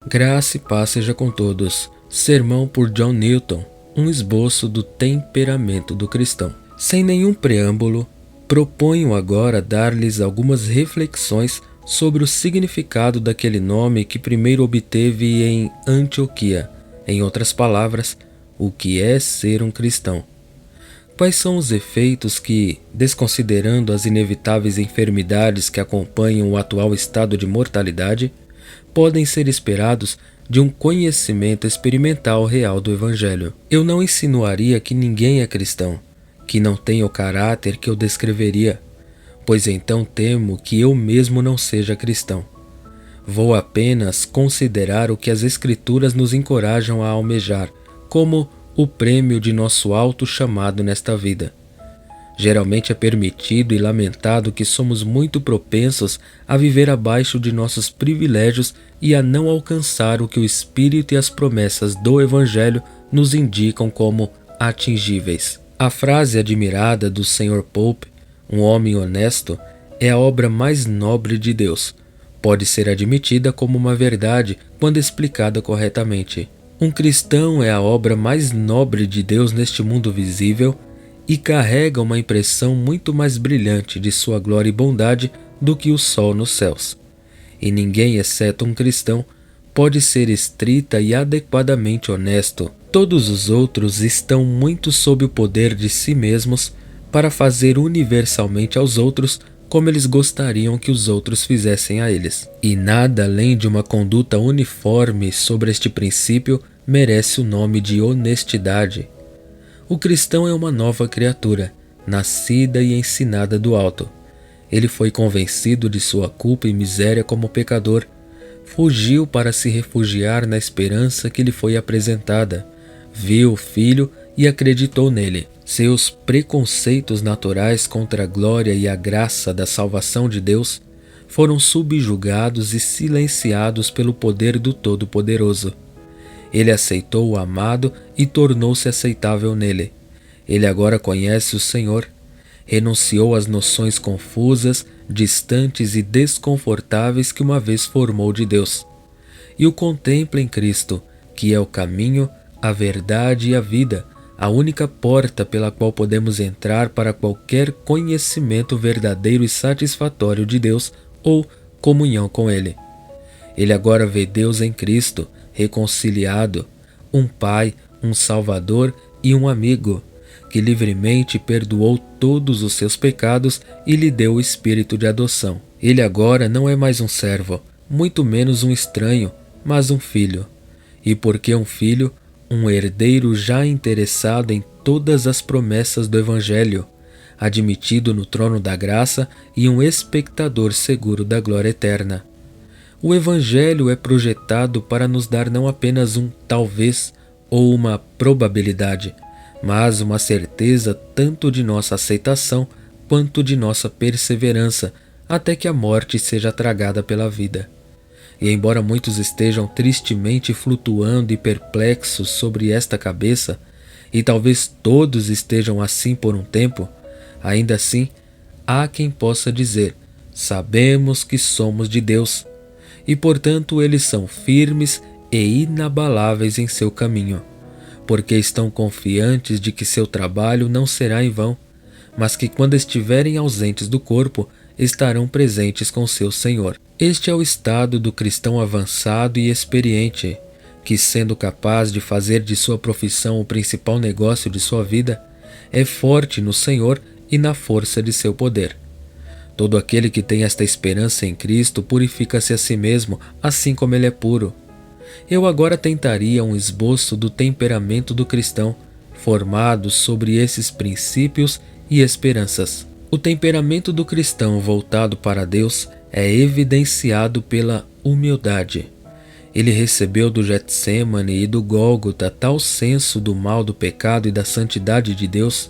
Graça e paz seja com todos. Sermão por John Newton, um esboço do temperamento do cristão. Sem nenhum preâmbulo, proponho agora dar-lhes algumas reflexões sobre o significado daquele nome que primeiro obteve em Antioquia. Em outras palavras, o que é ser um cristão. Quais são os efeitos que, desconsiderando as inevitáveis enfermidades que acompanham o atual estado de mortalidade, podem ser esperados de um conhecimento experimental real do Evangelho? Eu não insinuaria que ninguém é cristão, que não tem o caráter que eu descreveria, pois então temo que eu mesmo não seja cristão. Vou apenas considerar o que as Escrituras nos encorajam a almejar, como o prêmio de nosso alto chamado nesta vida. Geralmente é permitido e lamentado que somos muito propensos a viver abaixo de nossos privilégios e a não alcançar o que o Espírito e as promessas do Evangelho nos indicam como atingíveis. A frase admirada do Sr. Pope, um homem honesto, é a obra mais nobre de Deus. Pode ser admitida como uma verdade quando explicada corretamente. Um cristão é a obra mais nobre de Deus neste mundo visível e carrega uma impressão muito mais brilhante de sua glória e bondade do que o sol nos céus. E ninguém, exceto um cristão, pode ser estrita e adequadamente honesto. Todos os outros estão muito sob o poder de si mesmos para fazer universalmente aos outros como eles gostariam que os outros fizessem a eles. E nada além de uma conduta uniforme sobre este princípio merece o nome de honestidade. O cristão é uma nova criatura, nascida e ensinada do alto. Ele foi convencido de sua culpa e miséria como pecador, fugiu para se refugiar na esperança que lhe foi apresentada, viu o Filho e acreditou nele. Seus preconceitos naturais contra a glória e a graça da salvação de Deus foram subjugados e silenciados pelo poder do Todo-Poderoso. Ele aceitou o amado e tornou-se aceitável nele. Ele agora conhece o Senhor, renunciou às noções confusas, distantes e desconfortáveis que uma vez formou de Deus, e o contempla em Cristo, que é o caminho, a verdade e a vida, a única porta pela qual podemos entrar para qualquer conhecimento verdadeiro e satisfatório de Deus ou comunhão com Ele. Ele agora vê Deus em Cristo, reconciliado, um Pai, um Salvador e um amigo, que livremente perdoou todos os seus pecados e lhe deu o espírito de adoção. Ele agora não é mais um servo, muito menos um estranho, mas um filho. E porque um filho, um herdeiro já interessado em todas as promessas do Evangelho, admitido no trono da graça e um espectador seguro da glória eterna. O Evangelho é projetado para nos dar não apenas um talvez ou uma probabilidade, mas uma certeza tanto de nossa aceitação quanto de nossa perseverança, até que a morte seja tragada pela vida. E embora muitos estejam tristemente flutuando e perplexos sobre esta cabeça, e talvez todos estejam assim por um tempo, ainda assim, há quem possa dizer: sabemos que somos de Deus, e portanto eles são firmes e inabaláveis em seu caminho, porque estão confiantes de que seu trabalho não será em vão, mas que quando estiverem ausentes do corpo, estarão presentes com seu Senhor. Este é o estado do cristão avançado e experiente, que, sendo capaz de fazer de sua profissão o principal negócio de sua vida, é forte no Senhor e na força de seu poder. Todo aquele que tem esta esperança em Cristo purifica-se a si mesmo, assim como ele é puro. Eu agora tentaria um esboço do temperamento do cristão, formado sobre esses princípios e esperanças. O temperamento do cristão voltado para Deus é evidenciado pela humildade. Ele recebeu do Getsemane e do Gólgota tal senso do mal do pecado e da santidade de Deus,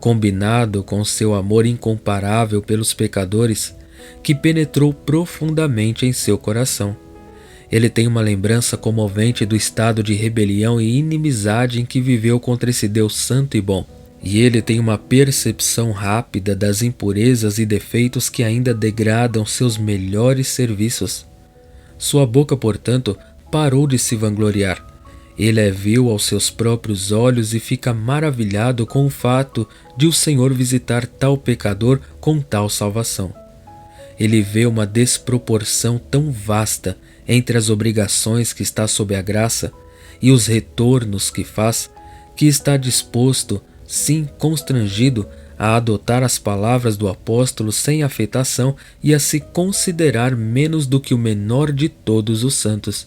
combinado com seu amor incomparável pelos pecadores, que penetrou profundamente em seu coração. Ele tem uma lembrança comovente do estado de rebelião e inimizade em que viveu contra esse Deus santo e bom. E ele tem uma percepção rápida das impurezas e defeitos que ainda degradam seus melhores serviços. Sua boca, portanto, parou de se vangloriar. Ele é vil aos seus próprios olhos e fica maravilhado com o fato de o Senhor visitar tal pecador com tal salvação. Ele vê uma desproporção tão vasta entre as obrigações que está sob a graça e os retornos que faz, que está disposto, sim constrangido, a adotar as palavras do apóstolo sem afetação e a se considerar menos do que o menor de todos os santos.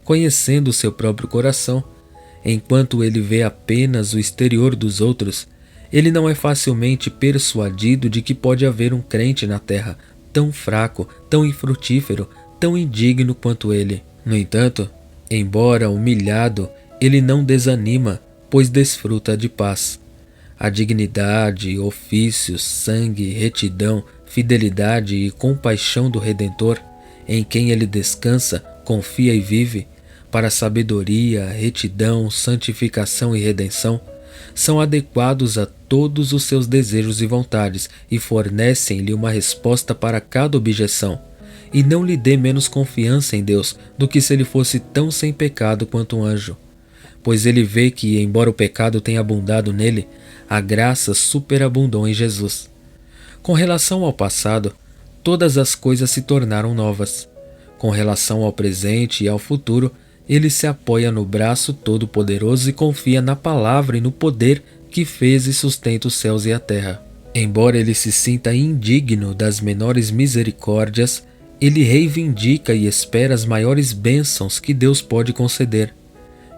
Conhecendo o seu próprio coração, enquanto ele vê apenas o exterior dos outros, ele não é facilmente persuadido de que pode haver um crente na terra tão fraco, tão infrutífero, tão indigno quanto ele. No entanto, embora humilhado, ele não desanima, pois desfruta de paz. A dignidade, ofícios, sangue, retidão, fidelidade e compaixão do Redentor, em quem ele descansa, confia e vive, para sabedoria, retidão, santificação e redenção, são adequados a todos os seus desejos e vontades e fornecem-lhe uma resposta para cada objeção, e não lhe dê menos confiança em Deus do que se ele fosse tão sem pecado quanto um anjo, pois ele vê que, embora o pecado tenha abundado nele, a graça superabundou em Jesus. Com relação ao passado, todas as coisas se tornaram novas. Com relação ao presente e ao futuro, ele se apoia no braço todo-poderoso e confia na palavra e no poder que fez e sustenta os céus e a terra. Embora ele se sinta indigno das menores misericórdias, ele reivindica e espera as maiores bênçãos que Deus pode conceder.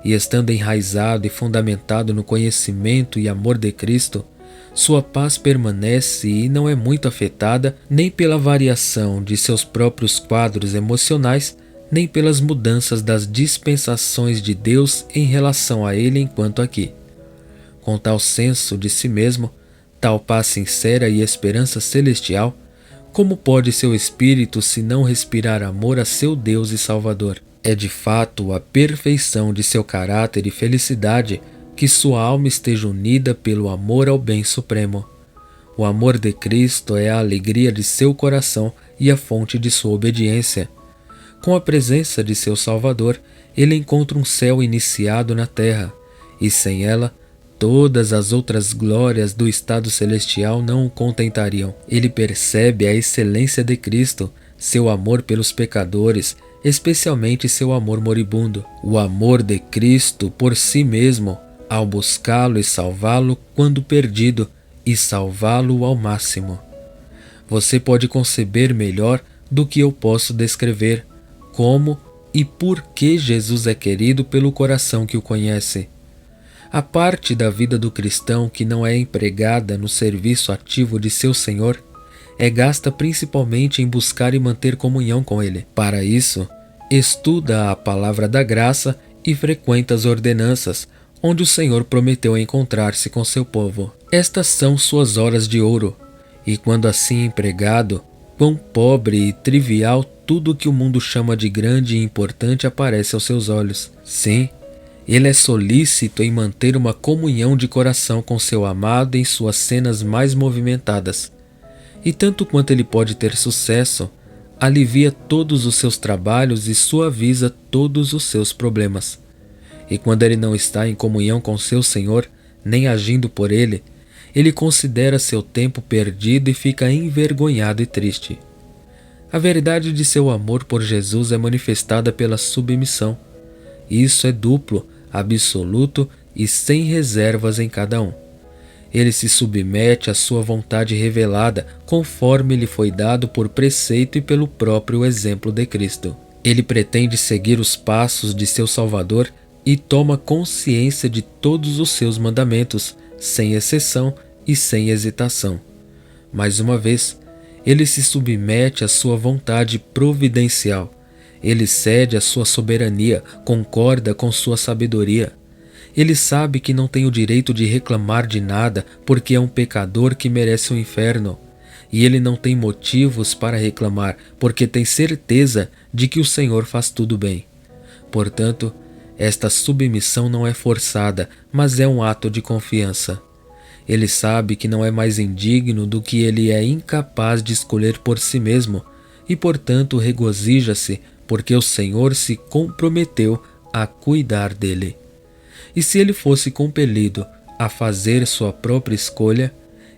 E estando enraizado e fundamentado no conhecimento e amor de Cristo, sua paz permanece e não é muito afetada nem pela variação de seus próprios quadros emocionais, nem pelas mudanças das dispensações de Deus em relação a ele enquanto aqui. Com tal senso de si mesmo, tal paz sincera e esperança celestial, como pode seu espírito se não respirar amor a seu Deus e Salvador? É de fato a perfeição de seu caráter e felicidade que sua alma esteja unida pelo amor ao bem supremo. O amor de Cristo é a alegria de seu coração e a fonte de sua obediência. Com a presença de seu Salvador, ele encontra um céu iniciado na terra, e sem ela, todas as outras glórias do estado celestial não o contentariam. Ele percebe a excelência de Cristo, seu amor pelos pecadores, especialmente seu amor moribundo. O amor de Cristo por si mesmo, ao buscá-lo e salvá-lo quando perdido, e salvá-lo ao máximo. Você pode conceber melhor do que eu posso descrever como e por que Jesus é querido pelo coração que o conhece. A parte da vida do cristão que não é empregada no serviço ativo de seu Senhor é gasta principalmente em buscar e manter comunhão com Ele. Para isso, estuda a palavra da graça e frequenta as ordenanças, onde o Senhor prometeu encontrar-se com seu povo. Estas são suas horas de ouro, e quando assim empregado, quão pobre e trivial tudo o que o mundo chama de grande e importante aparece aos seus olhos. Sim, ele é solícito em manter uma comunhão de coração com seu amado em suas cenas mais movimentadas. E tanto quanto ele pode ter sucesso, alivia todos os seus trabalhos e suaviza todos os seus problemas. E quando ele não está em comunhão com seu Senhor, nem agindo por ele, ele considera seu tempo perdido e fica envergonhado e triste. A verdade de seu amor por Jesus é manifestada pela submissão. Isso é duplo, absoluto e sem reservas em cada um. Ele se submete à sua vontade revelada, conforme lhe foi dado por preceito e pelo próprio exemplo de Cristo. Ele pretende seguir os passos de seu Salvador e toma consciência de todos os seus mandamentos, sem exceção e sem hesitação. Mais uma vez, ele se submete à sua vontade providencial. Ele cede à sua soberania, concorda com sua sabedoria. Ele sabe que não tem o direito de reclamar de nada porque é um pecador que merece o inferno. E ele não tem motivos para reclamar porque tem certeza de que o Senhor faz tudo bem. Portanto, esta submissão não é forçada, mas é um ato de confiança. Ele sabe que não é mais indigno do que ele é incapaz de escolher por si mesmo e, portanto, regozija-se porque o Senhor se comprometeu a cuidar dele. E se ele fosse compelido a fazer sua própria escolha,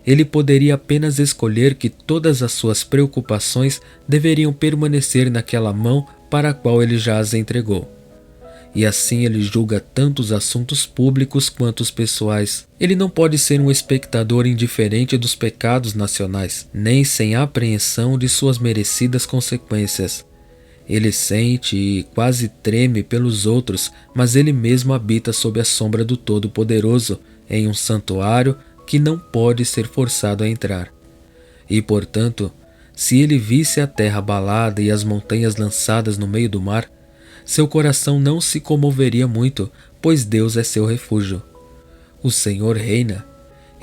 ele poderia apenas escolher que todas as suas preocupações deveriam permanecer naquela mão para a qual ele já as entregou. E assim ele julga tanto os assuntos públicos quanto os pessoais. Ele não pode ser um espectador indiferente dos pecados nacionais, nem sem apreensão de suas merecidas consequências. Ele sente e quase treme pelos outros, mas ele mesmo habita sob a sombra do Todo-Poderoso, em um santuário que não pode ser forçado a entrar. E, portanto, se ele visse a terra abalada e as montanhas lançadas no meio do mar, seu coração não se comoveria muito, pois Deus é seu refúgio. O Senhor reina.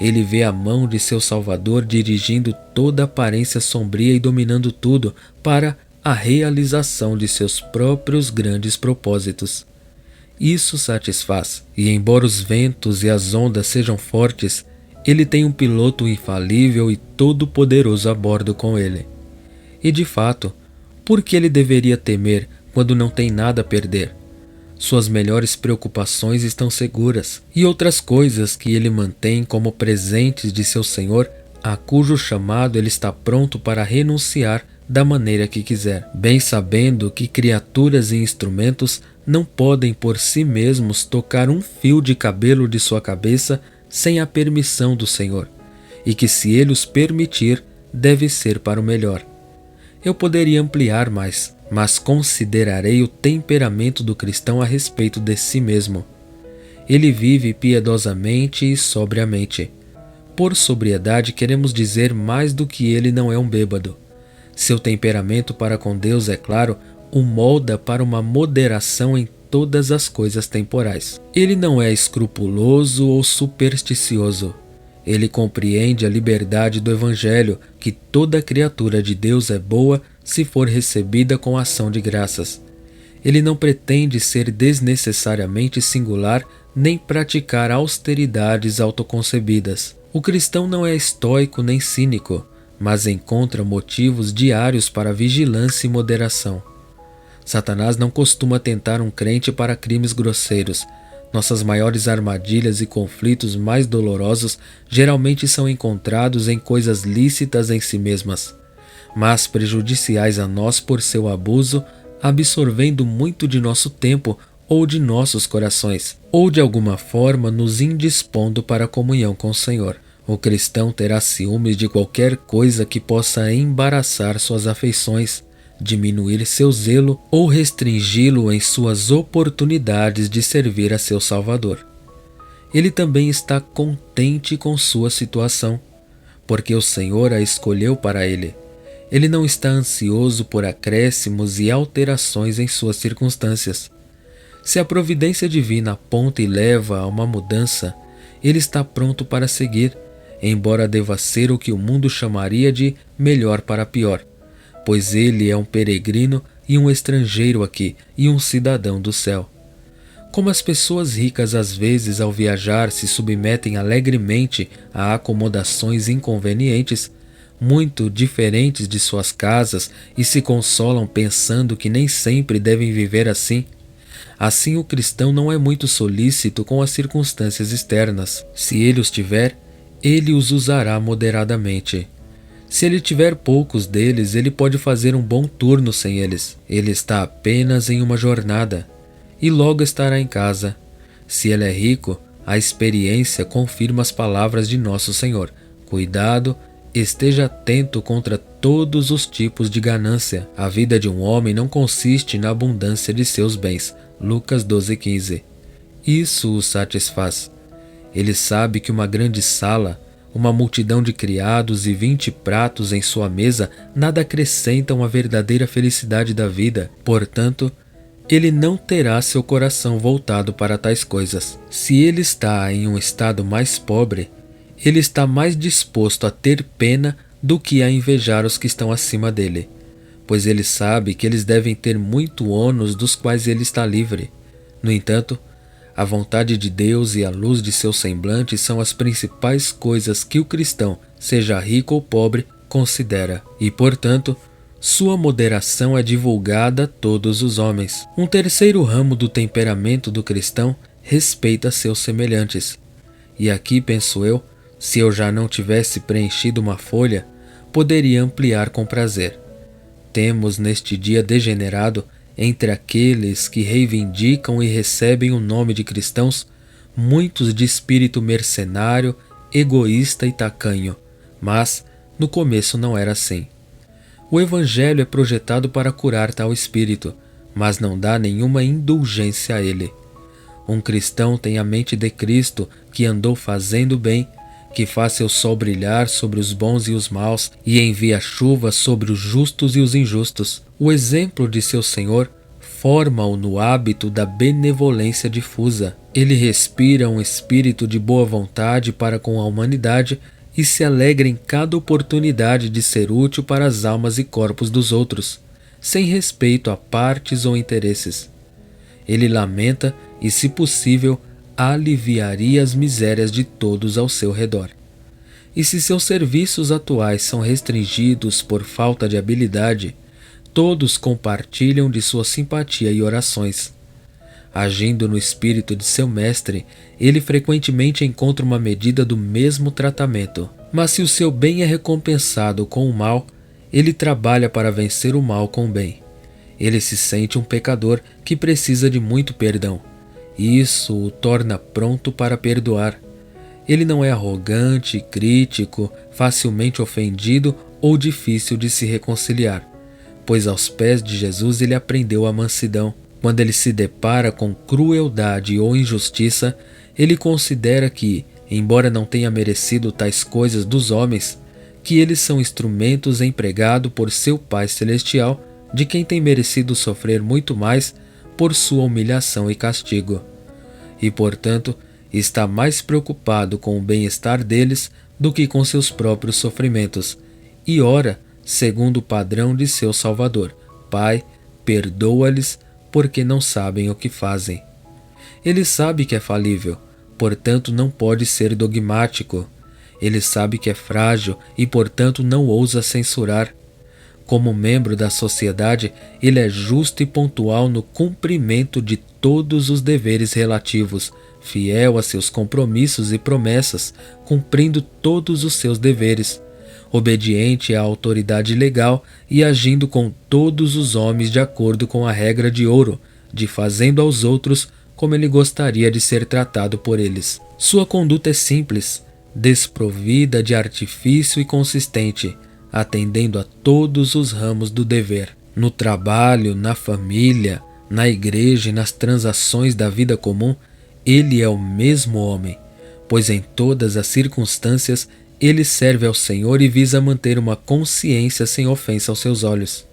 Ele vê a mão de seu Salvador dirigindo toda a aparência sombria e dominando tudo para a realização de seus próprios grandes propósitos. Isso satisfaz, e embora os ventos e as ondas sejam fortes, ele tem um piloto infalível e todo-poderoso a bordo com ele. E de fato, por que ele deveria temer quando não tem nada a perder? Suas melhores preocupações estão seguras, e outras coisas que ele mantém como presentes de seu Senhor, a cujo chamado ele está pronto para renunciar da maneira que quiser, bem sabendo que criaturas e instrumentos não podem por si mesmos tocar um fio de cabelo de sua cabeça sem a permissão do Senhor, e que se ele os permitir, deve ser para o melhor. Eu poderia ampliar mais, mas considerarei o temperamento do cristão a respeito de si mesmo. Ele vive piedosamente e sobriamente. Por sobriedade queremos dizer mais do que ele não é um bêbado. Seu temperamento para com Deus, é claro, o molda para uma moderação em todas as coisas temporais. Ele não é escrupuloso ou supersticioso. Ele compreende a liberdade do Evangelho, que toda criatura de Deus é boa se for recebida com ação de graças. Ele não pretende ser desnecessariamente singular nem praticar austeridades autoconcebidas. O cristão não é estoico nem cínico, mas encontra motivos diários para vigilância e moderação. Satanás não costuma tentar um crente para crimes grosseiros. Nossas maiores armadilhas e conflitos mais dolorosos geralmente são encontrados em coisas lícitas em si mesmas, mas prejudiciais a nós por seu abuso, absorvendo muito de nosso tempo ou de nossos corações, ou de alguma forma nos indispondo para a comunhão com o Senhor. O cristão terá ciúmes de qualquer coisa que possa embaraçar suas afeições, diminuir seu zelo ou restringi-lo em suas oportunidades de servir a seu Salvador. Ele também está contente com sua situação, porque o Senhor a escolheu para ele. Ele não está ansioso por acréscimos e alterações em suas circunstâncias. Se a providência divina aponta e leva a uma mudança, ele está pronto para seguir, embora deva ser o que o mundo chamaria de melhor para pior, pois ele é um peregrino e um estrangeiro aqui e um cidadão do céu. Como as pessoas ricas às vezes ao viajar se submetem alegremente a acomodações inconvenientes, muito diferentes de suas casas, e se consolam pensando que nem sempre devem viver assim, assim o cristão não é muito solícito com as circunstâncias externas. Se ele os tiver, ele os usará moderadamente. Se ele tiver poucos deles, ele pode fazer um bom turno sem eles. Ele está apenas em uma jornada e logo estará em casa. Se ele é rico, a experiência confirma as palavras de nosso Senhor: cuidado, esteja atento contra todos os tipos de ganância. A vida de um homem não consiste na abundância de seus bens. Lucas 12:15. Isso o satisfaz. Ele sabe que uma grande sala, uma multidão de criados e 20 pratos em sua mesa nada acrescentam à verdadeira felicidade da vida. Portanto, ele não terá seu coração voltado para tais coisas. Se ele está em um estado mais pobre, ele está mais disposto a ter pena do que a invejar os que estão acima dele, pois ele sabe que eles devem ter muito ônus dos quais ele está livre. No entanto, a vontade de Deus e a luz de seu semblante são as principais coisas que o cristão, seja rico ou pobre, considera, e, portanto, Sua moderação é divulgada a todos os homens. Um terceiro ramo do temperamento do cristão respeita seus semelhantes. E aqui, penso eu, se eu já não tivesse preenchido uma folha, poderia ampliar com prazer. Temos neste dia degenerado, entre aqueles que reivindicam e recebem o nome de cristãos, muitos de espírito mercenário, egoísta e tacanho, mas no começo não era assim. O Evangelho é projetado para curar tal espírito, mas não dá nenhuma indulgência a ele. Um cristão tem a mente de Cristo, que andou fazendo bem, que faz seu sol brilhar sobre os bons e os maus e envia chuva sobre os justos e os injustos. O exemplo de seu Senhor forma-o no hábito da benevolência difusa. Ele respira um espírito de boa vontade para com a humanidade e se alegra em cada oportunidade de ser útil para as almas e corpos dos outros, sem respeito a partes ou interesses. Ele lamenta e, se possível, aliviaria as misérias de todos ao seu redor. E se seus serviços atuais são restringidos por falta de habilidade, todos compartilham de sua simpatia e orações. Agindo no espírito de seu mestre, ele frequentemente encontra uma medida do mesmo tratamento. Mas se o seu bem é recompensado com o mal, ele trabalha para vencer o mal com o bem. Ele se sente um pecador que precisa de muito perdão. Isso o torna pronto para perdoar. Ele não é arrogante, crítico, facilmente ofendido ou difícil de se reconciliar, pois aos pés de Jesus ele aprendeu a mansidão. Quando ele se depara com crueldade ou injustiça, ele considera que, embora não tenha merecido tais coisas dos homens, que eles são instrumentos empregados por seu Pai Celestial, de quem tem merecido sofrer muito mais por sua humilhação e castigo. E, portanto, está mais preocupado com o bem-estar deles do que com seus próprios sofrimentos, e ora segundo o padrão de seu Salvador: Pai, perdoa-lhes, porque não sabem o que fazem. Ele sabe que é falível, portanto não pode ser dogmático. Ele sabe que é frágil e, portanto, não ousa censurar. Como membro da sociedade, ele é justo e pontual no cumprimento de todos os deveres relativos, fiel a seus compromissos e promessas, cumprindo todos os seus deveres, obediente à autoridade legal e agindo com todos os homens de acordo com a regra de ouro, de fazendo aos outros como ele gostaria de ser tratado por eles. Sua conduta é simples, desprovida de artifício e consistente, atendendo a todos os ramos do dever. No trabalho, na família, na igreja e nas transações da vida comum, ele é o mesmo homem, pois em todas as circunstâncias ele serve ao Senhor e visa manter uma consciência sem ofensa aos seus olhos.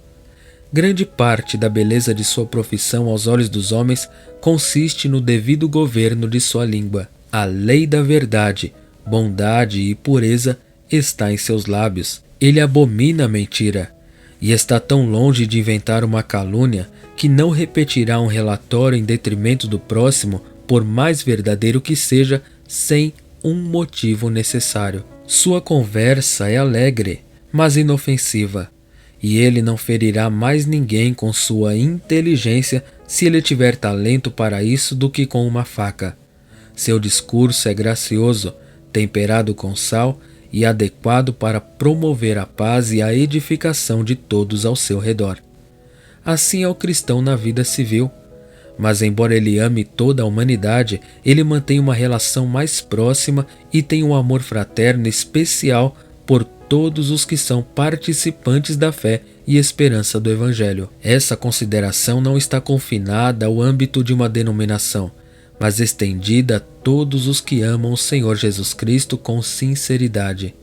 Grande parte da beleza de sua profissão aos olhos dos homens consiste no devido governo de sua língua. A lei da verdade, bondade e pureza está em seus lábios. Ele abomina a mentira e está tão longe de inventar uma calúnia que não repetirá um relatório em detrimento do próximo, por mais verdadeiro que seja, sem um motivo necessário. Sua conversa é alegre, mas inofensiva, e ele não ferirá mais ninguém com sua inteligência se ele tiver talento para isso do que com uma faca. Seu discurso é gracioso, temperado com sal e adequado para promover a paz e a edificação de todos ao seu redor. Assim é o cristão na vida civil. Mas embora ele ame toda a humanidade, ele mantém uma relação mais próxima e tem um amor fraterno especial por todos os que são participantes da fé e esperança do Evangelho. Essa consideração não está confinada ao âmbito de uma denominação, mas estendida a todos os que amam o Senhor Jesus Cristo com sinceridade.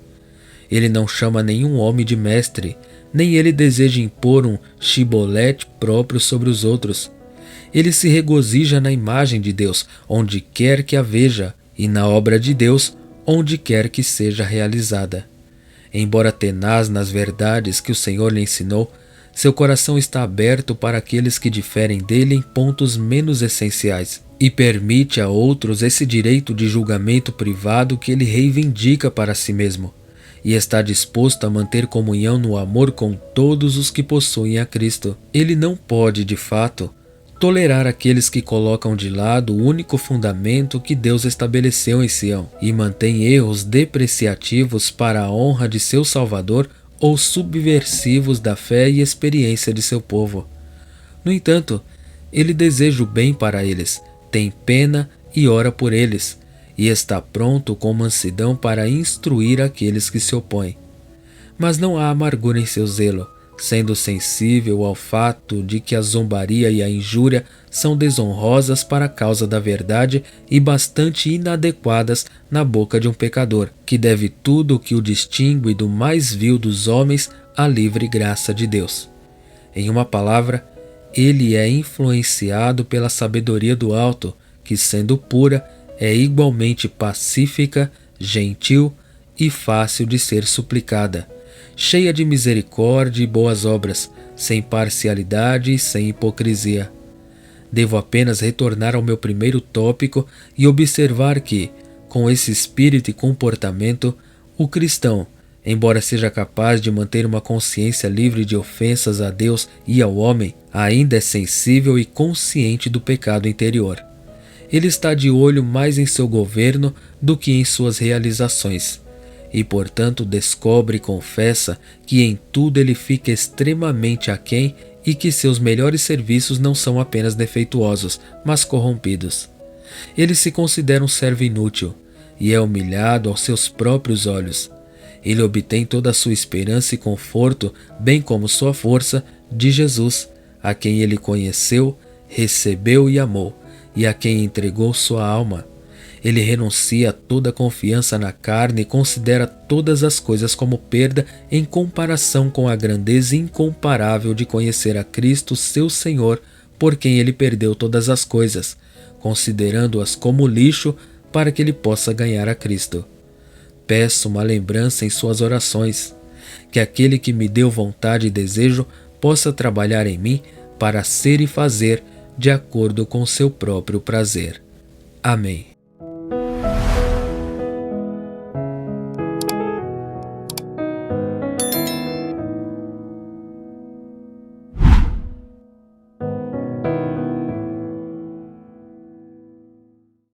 Ele não chama nenhum homem de mestre, nem ele deseja impor um chibolete próprio sobre os outros. Ele se regozija na imagem de Deus, onde quer que a veja, e na obra de Deus, onde quer que seja realizada. Embora tenaz nas verdades que o Senhor lhe ensinou, seu coração está aberto para aqueles que diferem dele em pontos menos essenciais, e permite a outros esse direito de julgamento privado que ele reivindica para si mesmo. e está disposto a manter comunhão no amor com todos os que possuem a Cristo. Ele não pode, de fato, tolerar aqueles que colocam de lado o único fundamento que Deus estabeleceu em Sião e mantém erros depreciativos para a honra de seu Salvador ou subversivos da fé e experiência de seu povo. No entanto, ele deseja o bem para eles, tem pena e ora por eles, e está pronto com mansidão para instruir aqueles que se opõem. Mas não há amargura em seu zelo, sendo sensível ao fato de que a zombaria e a injúria são desonrosas para a causa da verdade e bastante inadequadas na boca de um pecador, que deve tudo o que o distingue do mais vil dos homens à livre graça de Deus. Em uma palavra, ele é influenciado pela sabedoria do alto, que, sendo pura, é igualmente pacífica, gentil e fácil de ser suplicada, cheia de misericórdia e boas obras, sem parcialidade e sem hipocrisia. Devo apenas retornar ao meu primeiro tópico e observar que, com esse espírito e comportamento, o cristão, embora seja capaz de manter uma consciência livre de ofensas a Deus e ao homem, ainda é sensível e consciente do pecado interior. Ele está de olho mais em seu governo do que em suas realizações, e portanto descobre e confessa que em tudo ele fica extremamente aquém e que seus melhores serviços não são apenas defeituosos, mas corrompidos. Ele se considera um servo inútil e é humilhado aos seus próprios olhos. Ele obtém toda a sua esperança e conforto, bem como sua força, de Jesus, a quem ele conheceu, recebeu e amou, e a quem entregou sua alma. Ele renuncia a toda confiança na carne e considera todas as coisas como perda em comparação com a grandeza incomparável de conhecer a Cristo, seu Senhor, por quem ele perdeu todas as coisas, considerando-as como lixo para que ele possa ganhar a Cristo. Peço uma lembrança em suas orações, que aquele que me deu vontade e desejo possa trabalhar em mim para ser e fazer de acordo com seu próprio prazer. Amém.